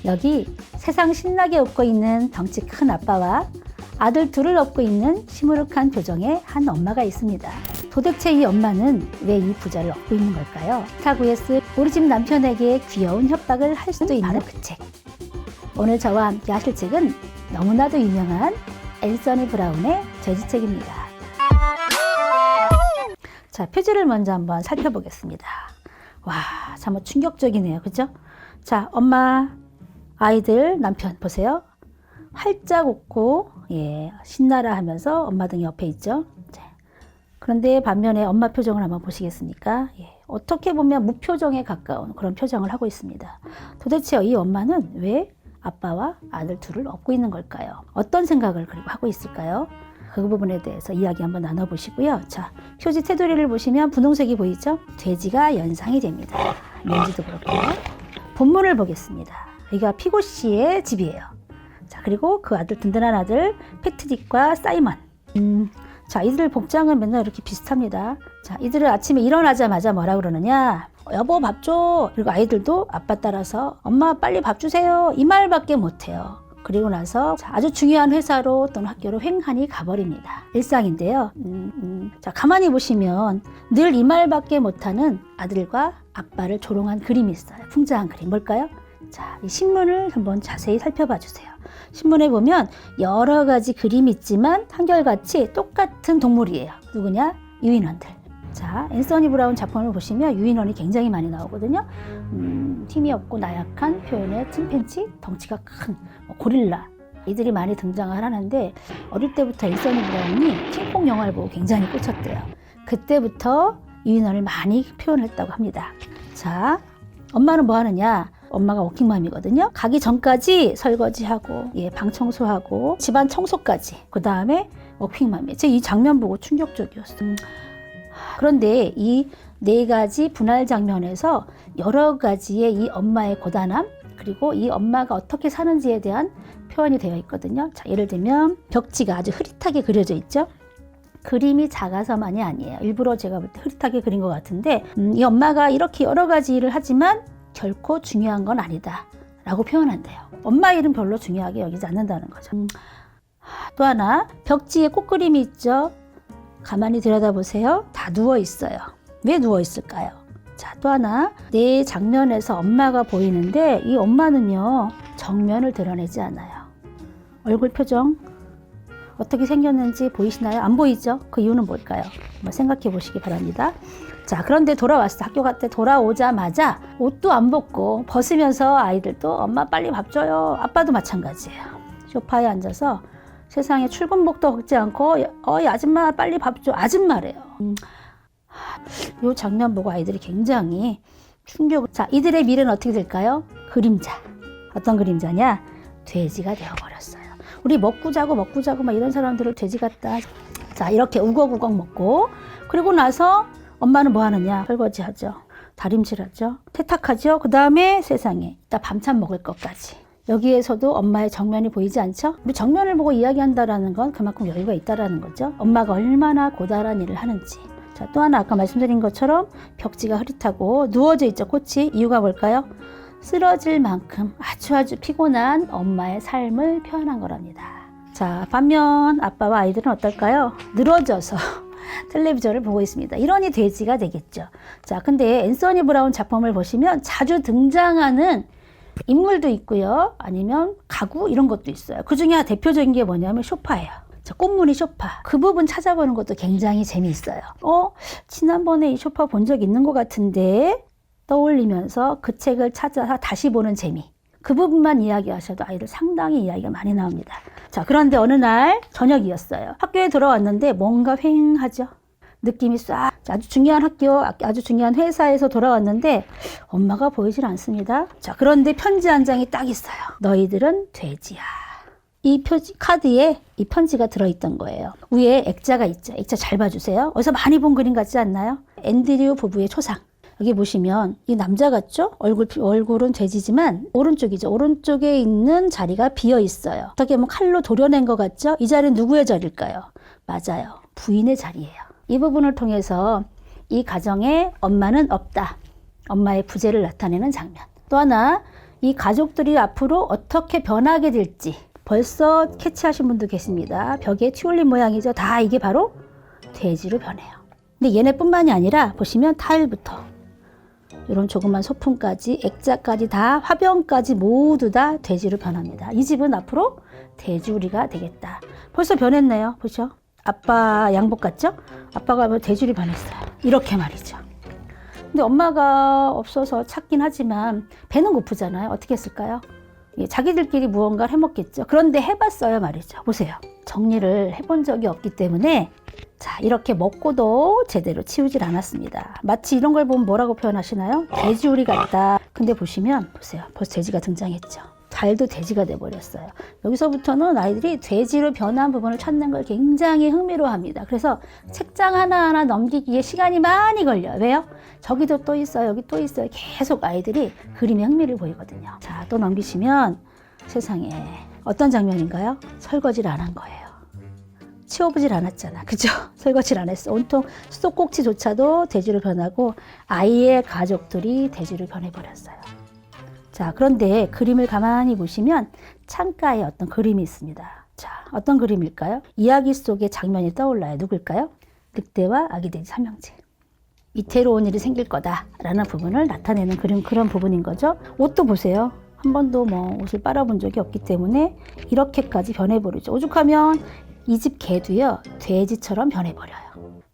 여기 세상 신나게 웃고 있는 덩치 큰 아빠와 아들 둘을 업고 있는 시무룩한 표정의 한 엄마가 있습니다. 도대체 이 엄마는 왜 이 부자를 업고 있는 걸까요? 스타구에 쓴 우리 집 남편에게 귀여운 협박을 할 수도 있는 그 책. 오늘 저와 함께 하실 책은 너무나도 유명한 앤서니 브라운의 돼지책입니다. 자, 표지를 먼저 한번 살펴보겠습니다. 와, 정말 충격적이네요. 그죠? 자, 엄마, 아이들, 남편 보세요. 활짝 웃고 신나라 하면서 엄마 등 옆에 있죠. 그런데 반면에 엄마 표정을 한번 보시겠습니까? 어떻게 보면 무표정에 가까운 그런 표정을 하고 있습니다. 도대체 이 엄마는 왜 아빠와 아들 둘을 업고 있는 걸까요? 어떤 생각을 그리고 하고 있을까요? 그 부분에 대해서 이야기 한번 나눠보시고요. 자, 표지 테두리를 보시면 분홍색이 보이죠? 돼지가 연상이 됩니다. 뭔지도 그렇고요. 본문을 보겠습니다. 여기가 피고 씨의 집이에요. 자, 그리고 그 아들, 든든한 아들 패트릭과 사이먼. 자, 이들 복장은 맨날 이렇게 비슷합니다. 자, 이들은 아침에 일어나자마자 뭐라 그러느냐? 여보 밥 줘. 그리고 아이들도 아빠 따라서 엄마 빨리 밥 주세요. 이 말밖에 못해요. 그리고 나서 아주 중요한 회사로 또는 학교로 횡하니 가버립니다. 일상인데요. 자, 가만히 보시면 늘 이 말밖에 못하는 아들과 아빠를 조롱한 그림이 있어요. 풍자한 그림. 뭘까요? 자, 이 신문을 한번 자세히 살펴봐 주세요. 신문에 보면 여러 가지 그림이 있지만 한결같이 똑같은 동물이에요. 누구냐? 유인원들. 자, 앤서니 브라운 작품을 보시면 유인원이 굉장히 많이 나오거든요. 힘이 없고 나약한 표현의 침팬지, 덩치가 큰 고릴라, 이들이 많이 등장을 하는데 어릴 때부터 앤서니 브라운이 킹콩 영화를 보고 굉장히 꽂혔대요. 그때부터 유인원을 많이 표현했다고 합니다. 자, 엄마는 뭐 하느냐? 엄마가 워킹맘이거든요. 가기 전까지 설거지하고 방 청소하고 집안 청소까지. 그 다음에 워킹맘이에요. 제가 이 장면 보고 충격적이었어요. 그런데 이 네 가지 분할 장면에서 여러 가지의 이 엄마의 고단함 그리고 이 엄마가 어떻게 사는지에 대한 표현이 되어 있거든요. 자, 예를 들면 벽지가 아주 흐릿하게 그려져 있죠. 그림이 작아서만이 아니에요. 일부러 제가 볼 때 흐릿하게 그린 것 같은데 이 엄마가 이렇게 여러 가지 일을 하지만 결코 중요한 건 아니다 라고 표현한대요. 엄마 일은 별로 중요하게 여기지 않는다는 거죠. 또 하나, 벽지에 꽃그림이 있죠. 가만히 들여다보세요. 다 누워 있어요. 왜 누워 있을까요? 자, 또 하나, 네 장면에서 엄마가 보이는데 이 엄마는요 정면을 드러내지 않아요. 얼굴 표정 어떻게 생겼는지 보이시나요? 안 보이죠? 그 이유는 뭘까요? 한번 생각해 보시기 바랍니다. 자, 그런데 돌아왔어. 학교 갔을 때 돌아오자마자 옷도 안 벗고 벗으면서 아이들도 엄마 빨리 밥 줘요. 아빠도 마찬가지예요. 소파에 앉아서 세상에 출근복도 벗지 않고 어이 아줌마 빨리 밥 줘. 아줌마래요. 이 장면 보고 아이들이 굉장히 충격을. 자, 이들의 미래는 어떻게 될까요? 그림자. 어떤 그림자냐? 돼지가 되어버렸어요. 우리 먹고 자고 막 이런 사람들을 돼지 같다. 자, 이렇게 우걱우걱 먹고 그리고 나서 엄마는 뭐 하느냐? 설거지하죠. 다림질하죠. 세탁하죠. 그 다음에 세상에 이따 밤참 먹을 것까지. 여기에서도 엄마의 정면이 보이지 않죠? 우리 정면을 보고 이야기한다라는 건 그만큼 여유가 있다라는 거죠. 엄마가 얼마나 고달한 일을 하는지. 자, 또 하나 아까 말씀드린 것처럼 벽지가 흐릿하고 누워져 있죠. 꽃이. 이유가 뭘까요? 쓰러질 만큼 아주 피곤한 엄마의 삶을 표현한 거랍니다. 자, 반면 아빠와 아이들은 어떨까요? 늘어져서 텔레비전을 보고 있습니다. 이러니 돼지가 되겠죠. 자, 근데 앤서니 브라운 작품을 보시면 자주 등장하는 인물도 있고요. 아니면 가구 이런 것도 있어요. 그 중에 대표적인 게 뭐냐면 소파예요. 자, 꽃무늬 소파. 그 부분 찾아보는 것도 굉장히 재미있어요. 지난번에 이 소파 본 적 있는 것 같은데 떠올리면서 그 책을 찾아서 다시 보는 재미. 그 부분만 이야기하셔도 아이들 상당히 이야기가 많이 나옵니다. 자, 그런데 어느 날 저녁이었어요. 학교에 돌아왔는데 뭔가 휑하죠. 느낌이 싹. 아주 중요한 학교, 아주 중요한 회사에서 돌아왔는데 엄마가 보이질 않습니다. 자, 그런데 편지 한 장이 딱 있어요. 너희들은 돼지야. 이 카드에 이 편지가 들어있던 거예요. 위에 액자가 있죠. 액자 잘 봐주세요. 어디서 많이 본 그림 같지 않나요? 앤드류 부부의 초상. 여기 보시면 이 남자 같죠? 얼굴은 돼지지만 오른쪽이죠. 오른쪽에 있는 자리가 비어 있어요. 어떻게 보면 칼로 도려낸 것 같죠? 이 자리는 누구의 자리일까요? 맞아요. 부인의 자리예요. 이 부분을 통해서 이 가정에 엄마는 없다. 엄마의 부재를 나타내는 장면. 또 하나, 이 가족들이 앞으로 어떻게 변하게 될지 벌써 캐치하신 분도 계십니다. 벽에 튤립 모양이죠. 다 이게 바로 돼지로 변해요. 근데 얘네뿐만이 아니라 보시면 타일부터 이런 조그만 소품까지 액자까지 다 화병까지 모두 다 돼지로 변합니다. 이 집은 앞으로 돼지우리가 되겠다. 벌써 변했네요. 보죠. 아빠 양복 같죠? 아빠가 돼지로 변했어요. 이렇게 말이죠. 근데 엄마가 없어서 찾긴 하지만 배는 고프잖아요. 어떻게 했을까요? 자기들끼리 무언가를 해먹겠죠. 그런데 해봤어요 말이죠. 보세요. 정리를 해본 적이 없기 때문에 자, 이렇게 먹고도 제대로 치우질 않았습니다. 마치 이런 걸 보면 뭐라고 표현하시나요? 돼지우리 같다. 근데 보시면 보세요. 벌써 돼지가 등장했죠. 달도 돼지가 돼버렸어요. 여기서부터는 아이들이 돼지로 변한 부분을 찾는 걸 굉장히 흥미로워합니다. 그래서 책장 하나하나 넘기기에 시간이 많이 걸려요. 왜요? 저기도 또 있어요. 여기 또 있어요. 계속 아이들이 그림에 흥미를 보이거든요. 자, 또 넘기시면 세상에 어떤 장면인가요? 설거지를 안 한 거예요. 치워보질 않았잖아. 그죠? 설거지를 안 했어. 온통 수도꼭지조차도 돼지로 변하고 아이의 가족들이 돼지로 변해버렸어요. 자, 그런데 그림을 가만히 보시면 창가에 어떤 그림이 있습니다. 자, 어떤 그림일까요? 이야기 속의 장면이 떠올라요. 누굴까요? 늑대와 아기 돼지 삼형제. 이태로운 일이 생길 거다라는 부분을 나타내는 그런 부분인 거죠. 옷도 보세요. 한 번도 옷을 빨아본 적이 없기 때문에 이렇게까지 변해버리죠. 오죽하면 이 집 개도요, 돼지처럼 변해버려요.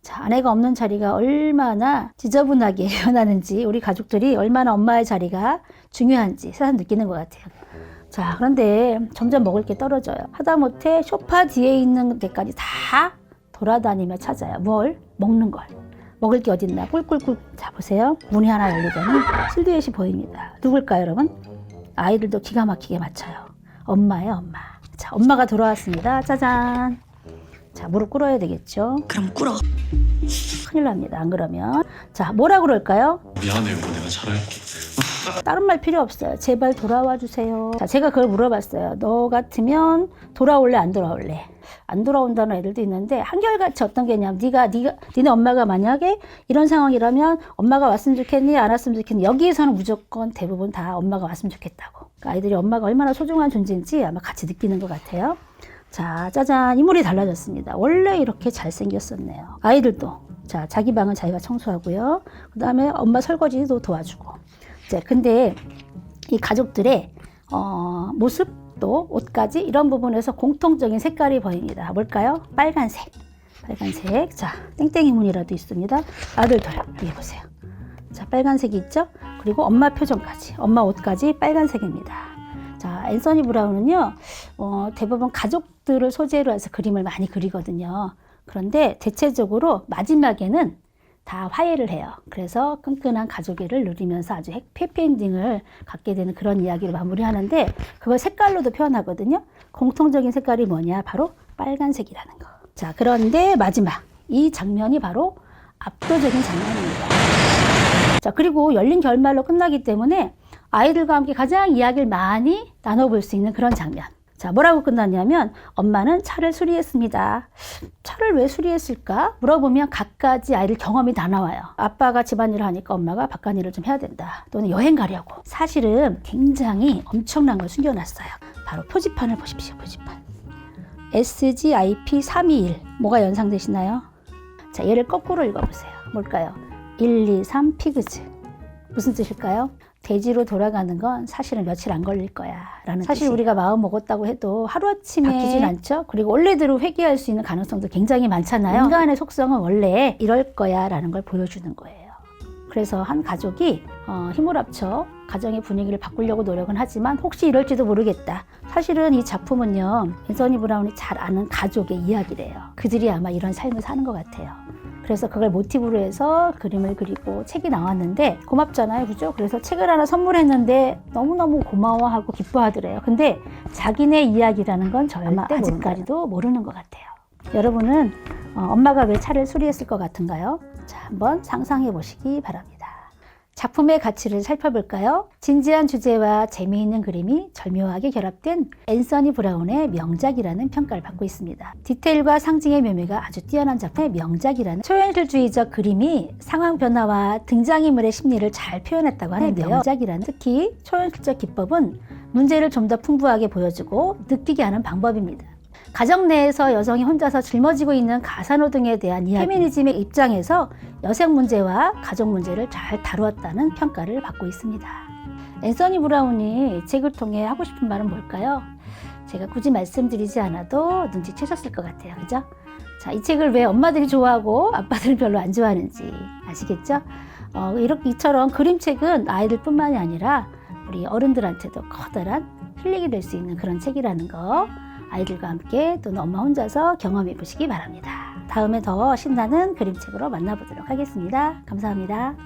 자, 아내가 없는 자리가 얼마나 지저분하게 변하는지, 우리 가족들이 얼마나 엄마의 자리가 중요한지 새삼 느끼는 것 같아요. 자, 그런데 점점 먹을 게 떨어져요. 하다못해 소파 뒤에 있는 데까지 다 돌아다니며 찾아요. 뭘? 먹는 걸. 먹을 게 어딨나? 꿀꿀꿀. 자, 보세요. 문이 하나 열리더니 실루엣이 보입니다. 누굴까요, 여러분? 아이들도 기가 막히게 맞춰요. 엄마예요, 엄마. 자, 엄마가 돌아왔습니다. 짜잔. 자, 무릎 꿇어야 되겠죠? 그럼 꿇어. 큰일 납니다. 안 그러면. 자, 뭐라 그럴까요? 미안해 여보, 내가 잘할게. 다른 말 필요 없어요. 제발 돌아와 주세요. 자, 제가 그걸 물어봤어요. 너 같으면 돌아올래, 안 돌아올래? 안 돌아온다는 애들도 있는데 한결같이 어떤 게냐면 니네 엄마가 만약에 이런 상황이라면 엄마가 왔으면 좋겠니, 안 왔으면 좋겠니? 여기에서는 무조건 대부분 다 엄마가 왔으면 좋겠다고. 그러니까 아이들이 엄마가 얼마나 소중한 존재인지 아마 같이 느끼는 것 같아요. 자, 짜잔. 인물이 달라졌습니다. 원래 이렇게 잘생겼었네요. 아이들도. 자, 자기 방은 자기가 청소하고요. 그 다음에 엄마 설거지도 도와주고. 자, 근데 이 가족들의 모습도 옷까지 이런 부분에서 공통적인 색깔이 보입니다. 뭘까요? 빨간색. 빨간색. 자, 땡땡이 무늬라도 있습니다. 아들들. 여기 보세요. 자, 빨간색이 있죠? 그리고 엄마 표정까지. 엄마 옷까지 빨간색입니다. 자, 앤서니 브라운은요, 대부분 가족들을 소재로 해서 그림을 많이 그리거든요. 그런데 대체적으로 마지막에는 다 화해를 해요. 그래서 끈끈한 가족애를 누리면서 아주 해피엔딩을 갖게 되는 그런 이야기로 마무리하는데 그걸 색깔로도 표현하거든요. 공통적인 색깔이 뭐냐? 바로 빨간색이라는 거. 자, 그런데 마지막. 이 장면이 바로 압도적인 장면입니다. 자, 그리고 열린 결말로 끝나기 때문에 아이들과 함께 가장 이야기를 많이 나눠볼 수 있는 그런 장면. 자, 뭐라고 끝났냐면 엄마는 차를 수리했습니다. 차를 왜 수리했을까? 물어보면 갖가지 아이들 경험이 다 나와요. 아빠가 집안일을 하니까 엄마가 바깥일을 좀 해야 된다. 또는 여행 가려고. 사실은 굉장히 엄청난 걸 숨겨놨어요. 바로 표지판을 보십시오. 표지판. SGIP321. 뭐가 연상되시나요? 자, 얘를 거꾸로 읽어보세요. 뭘까요? 1, 2, 3 피그즈. 무슨 뜻일까요? 돼지로 돌아가는 건 사실은 며칠 안 걸릴 거야 라는 사실 뜻이에요. 우리가 마음 먹었다고 해도 하루아침에 바뀌진 않죠. 그리고 원래대로 회귀할 수 있는 가능성도 굉장히 많잖아요. 인간의 속성은 원래 이럴 거야 라는 걸 보여주는 거예요. 그래서 한 가족이 힘을 합쳐 가정의 분위기를 바꾸려고 노력은 하지만 혹시 이럴지도 모르겠다. 사실은 이 작품은요, 앤서니 브라운이 잘 아는 가족의 이야기래요. 그들이 아마 이런 삶을 사는 것 같아요. 그래서 그걸 모티브로 해서 그림을 그리고 책이 나왔는데 고맙잖아요, 그죠? 그래서 책을 하나 선물했는데 너무너무 고마워하고 기뻐하더래요. 근데 자기네 이야기라는 건 절대 아직까지도 모르는 것 같아요. 여러분은 엄마가 왜 차를 수리했을 것 같은가요? 자, 한번 상상해 보시기 바랍니다. 작품의 가치를 살펴볼까요? 진지한 주제와 재미있는 그림이 절묘하게 결합된 앤서니 브라운의 명작이라는 평가를 받고 있습니다. 디테일과 상징의 묘미가 아주 뛰어난 작품의 명작이라는 초현실주의적 그림이 상황 변화와 등장인물의 심리를 잘 표현했다고 하는데요. 명작이라는 특히 초현실적 기법은 문제를 좀 더 풍부하게 보여주고 느끼게 하는 방법입니다. 가정 내에서 여성이 혼자서 짊어지고 있는 가사노동에 대한 이야기, 페미니즘의 입장에서 여성 문제와 가족 문제를 잘 다루었다는 평가를 받고 있습니다. 앤서니 브라운이 이 책을 통해 하고 싶은 말은 뭘까요? 제가 굳이 말씀드리지 않아도 눈치채셨을 것 같아요. 그죠? 자, 이 책을 왜 엄마들이 좋아하고 아빠들은 별로 안 좋아하는지 아시겠죠? 이처럼 그림책은 아이들뿐만이 아니라 우리 어른들한테도 커다란 힐링이 될 수 있는 그런 책이라는 거 아이들과 함께 또는 엄마 혼자서 경험해 보시기 바랍니다. 다음에 더 신나는 그림책으로 만나보도록 하겠습니다. 감사합니다.